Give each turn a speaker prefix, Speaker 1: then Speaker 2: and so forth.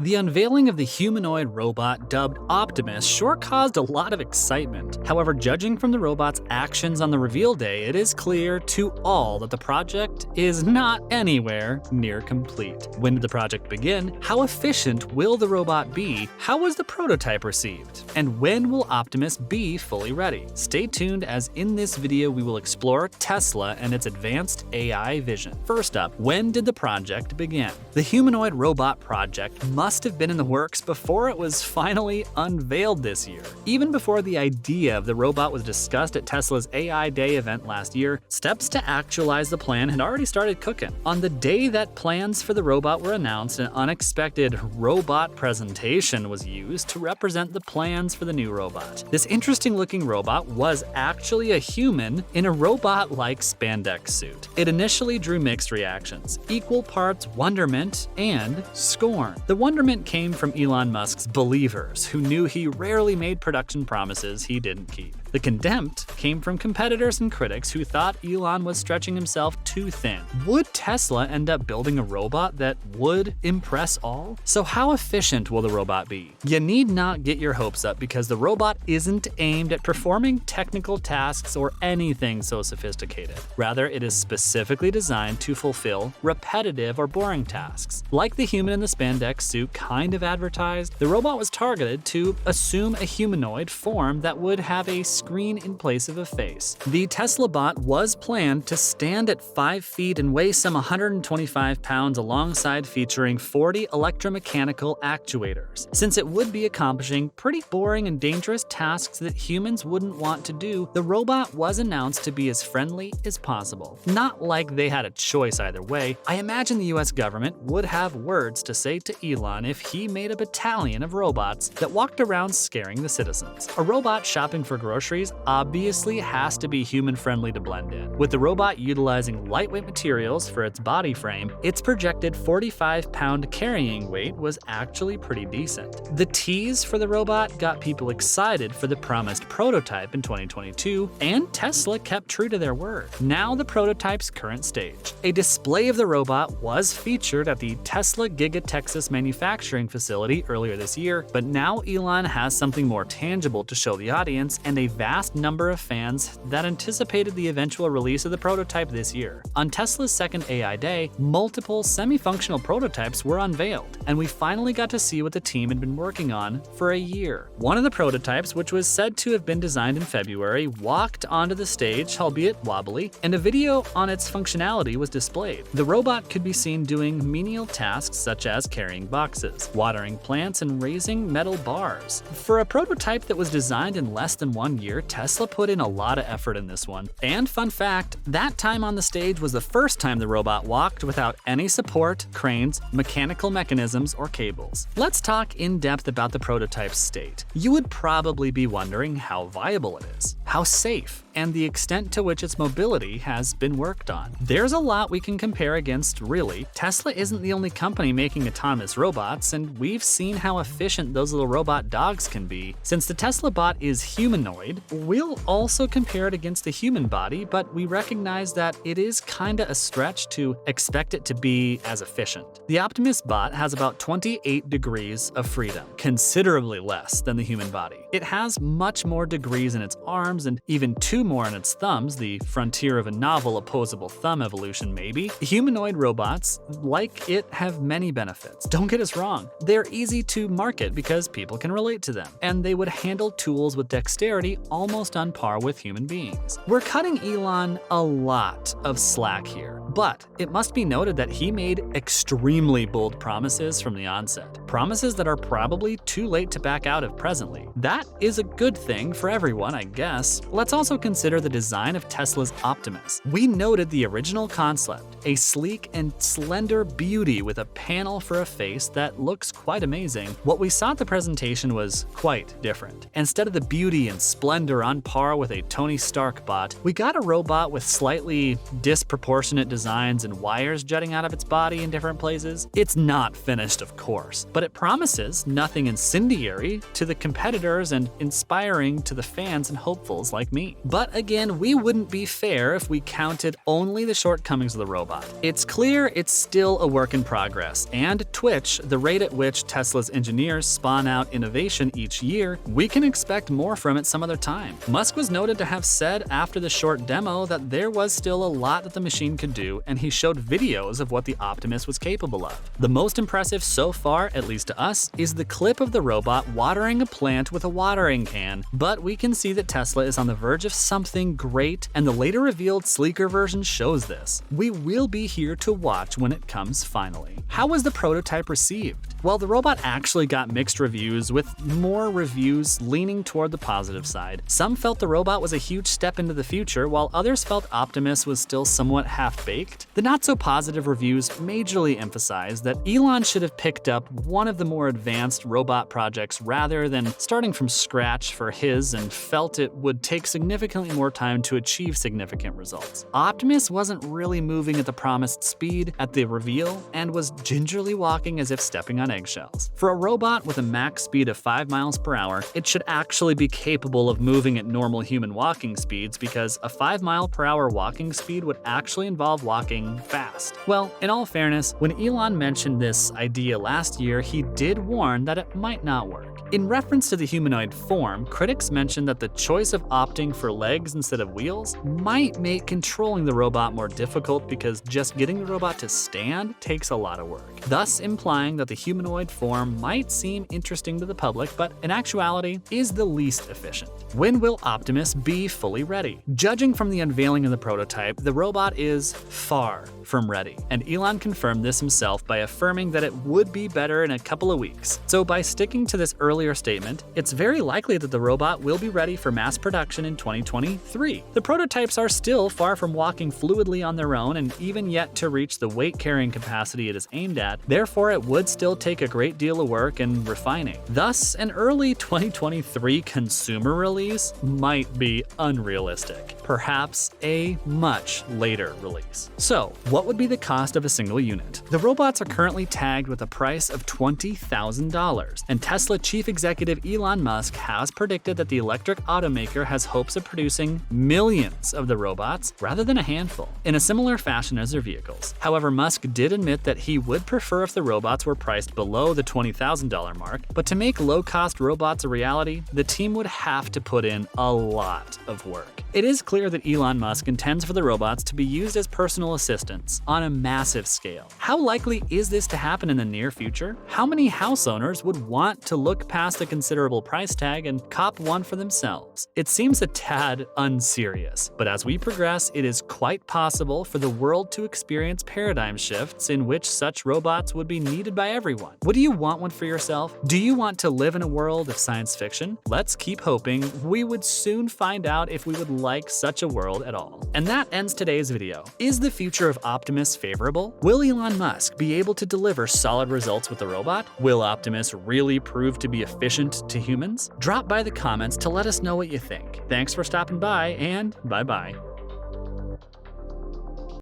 Speaker 1: The unveiling of the humanoid robot dubbed Optimus sure caused a lot of excitement. However, judging from the robot's actions on the reveal day, it is clear to all that the project is not anywhere near complete. When did the project begin? How efficient will the robot be? How was the prototype received? And when will Optimus be fully ready? Stay tuned, as in this video we will explore Tesla and its advanced AI vision. First up, when did the project begin? The humanoid robot project must have been in the works before it was finally unveiled this year. Even before the idea of the robot was discussed at Tesla's AI Day event last year, steps to actualize the plan had already started cooking. On the day that plans for the robot were announced, an unexpected robot presentation was used to represent the plans for the new robot. This interesting-looking robot was actually a human in a robot-like spandex suit. It initially drew mixed reactions, equal parts wonderment and scorn. The wonderment came from Elon Musk's believers, who knew he rarely made production promises he didn't keep. The contempt came from competitors and critics who thought Elon was stretching himself too thin. Would Tesla end up building a robot that would impress all? So how efficient will the robot be? You need not get your hopes up, because the robot isn't aimed at performing technical tasks or anything so sophisticated. Rather, it is specifically designed to fulfill repetitive or boring tasks. Like the human in the spandex suit kind of advertised, the robot was targeted to assume a humanoid form that would have a screen in place of a face. The Tesla bot was planned to stand at 5 feet and weigh some 125 pounds, alongside featuring 40 electromechanical actuators. Since it would be accomplishing pretty boring and dangerous tasks that humans wouldn't want to do, the robot was announced to be as friendly as possible. Not like they had a choice either way. I imagine the US government would have words to say to Elon if he made a battalion of robots that walked around scaring the citizens. A robot shopping for groceries obviously has to be human-friendly to blend in. With the robot utilizing lightweight materials for its body frame, its projected 45-pound carrying weight was actually pretty decent. The tease for the robot got people excited for the promised prototype in 2022, and Tesla kept true to their word. Now the prototype's current stage. A display of the robot was featured at the Tesla Giga Texas manufacturing facility earlier this year, but now Elon has something more tangible to show the audience, and a vast number of fans that anticipated the eventual release of the prototype this year. On Tesla's second AI Day, multiple semi-functional prototypes were unveiled, and we finally got to see what the team had been working on for a year. One of the prototypes, which was said to have been designed in February, walked onto the stage, albeit wobbly, and a video on its functionality was displayed. The robot could be seen doing menial tasks such as carrying boxes, watering plants, and raising metal bars. For a prototype that was designed in less than 1 year, Tesla put in a lot of effort in this one. And fun fact, that time on the stage was the first time the robot walked without any support, cranes, mechanical mechanisms, or cables. Let's talk in depth about the prototype's state. You would probably be wondering how viable it is, how safe, and the extent to which its mobility has been worked on. There's a lot we can compare against, really. Tesla isn't the only company making autonomous robots, and we've seen how efficient those little robot dogs can be. Since the Tesla bot is humanoid, we'll also compare it against the human body, but we recognize that it is kinda a stretch to expect it to be as efficient. The Optimus bot has about 28 degrees of freedom, considerably less than the human body. It has much more degrees in its arms and even 2 more in its thumbs, the frontier of a novel opposable thumb evolution maybe. Humanoid robots, like it, have many benefits. Don't get us wrong, they're easy to market because people can relate to them, and they would handle tools with dexterity almost on par with human beings. We're cutting Elon a lot of slack here, but it must be noted that he made extremely bold promises from the onset. Promises that are probably too late to back out of presently. That is a good thing for everyone, I guess. Let's also consider the design of Tesla's Optimus. We noted the original concept, a sleek and slender beauty with a panel for a face that looks quite amazing. What we saw at the presentation was quite different. Instead of the beauty and splendor on par with a Tony Stark bot, we got a robot with slightly disproportionate design designs and wires jutting out of its body in different places. It's not finished, of course, but it promises nothing incendiary to the competitors and inspiring to the fans and hopefuls like me. But again, we wouldn't be fair if we counted only the shortcomings of the robot. It's clear it's still a work in progress, and Twitch, the rate at which Tesla's engineers spawn out innovation each year, we can expect more from it some other time. Musk was noted to have said after the short demo that there was still a lot that the machine could do, and he showed videos of what the Optimus was capable of. The most impressive so far, at least to us, is the clip of the robot watering a plant with a watering can, but we can see that Tesla is on the verge of something great, and the later revealed sleeker version shows this. We will be here to watch when it comes finally. How was the prototype received? Well, the robot actually got mixed reviews, with more reviews leaning toward the positive side. Some felt the robot was a huge step into the future, while others felt Optimus was still somewhat half-baked. The not-so-positive reviews majorly emphasized that Elon should have picked up one of the more advanced robot projects rather than starting from scratch for his, and felt it would take significantly more time to achieve significant results. Optimus wasn't really moving at the promised speed at the reveal and was gingerly walking as if stepping on eggshells. For a robot with a max speed of 5 miles per hour, it should actually be capable of moving at normal human walking speeds, because a 5 mile per hour walking speed would actually involve walking fast. Well, in all fairness, when Elon mentioned this idea last year, he did warn that it might not work. In reference to the humanoid form, critics mentioned that the choice of opting for legs instead of wheels might make controlling the robot more difficult, because just getting the robot to stand takes a lot of work, thus implying that the humanoid form might seem interesting to the public, but in actuality is the least efficient. When will Optimus be fully ready? Judging from the unveiling of the prototype, the robot is far from ready, and Elon confirmed this himself by affirming that it would be better in a couple of weeks. So by sticking to this earlier statement, it's very likely that the robot will be ready for mass production in 2023. The prototypes are still far from walking fluidly on their own, and even yet to reach the weight carrying capacity it is aimed at. Therefore, it would still take a great deal of work and refining. Thus, an early 2023 consumer release might be unrealistic. Perhaps a much later release. So, what would be the cost of a single unit? The robots are currently tagged with a price of $20,000, and Tesla chief executive Elon Musk has predicted that the electric automaker has hopes of producing millions of the robots rather than a handful, in a similar fashion as their vehicles. However, Musk did admit that he would prefer if the robots were priced below the $20,000 mark, but to make low-cost robots a reality, the team would have to put in a lot of work. It is clear that Elon Musk intends for the robots to be used as personal assistants on a massive scale. How likely is this to happen in the near future? How many house owners would want to look past a considerable price tag and cop one for themselves? It seems a tad unserious, but as we progress, it is quite possible for the world to experience paradigm shifts in which such robots would be needed by everyone. Would you want one for yourself? Do you want to live in a world of science fiction? Let's keep hoping we would soon find out if we would like such a world at all. And that ends today's video. Is the future of Optimus favorable? Will Elon Musk be able to deliver solid results with the robot? Will Optimus really prove to be efficient to humans? Drop by the comments to let us know what you think. Thanks for stopping by, and bye-bye.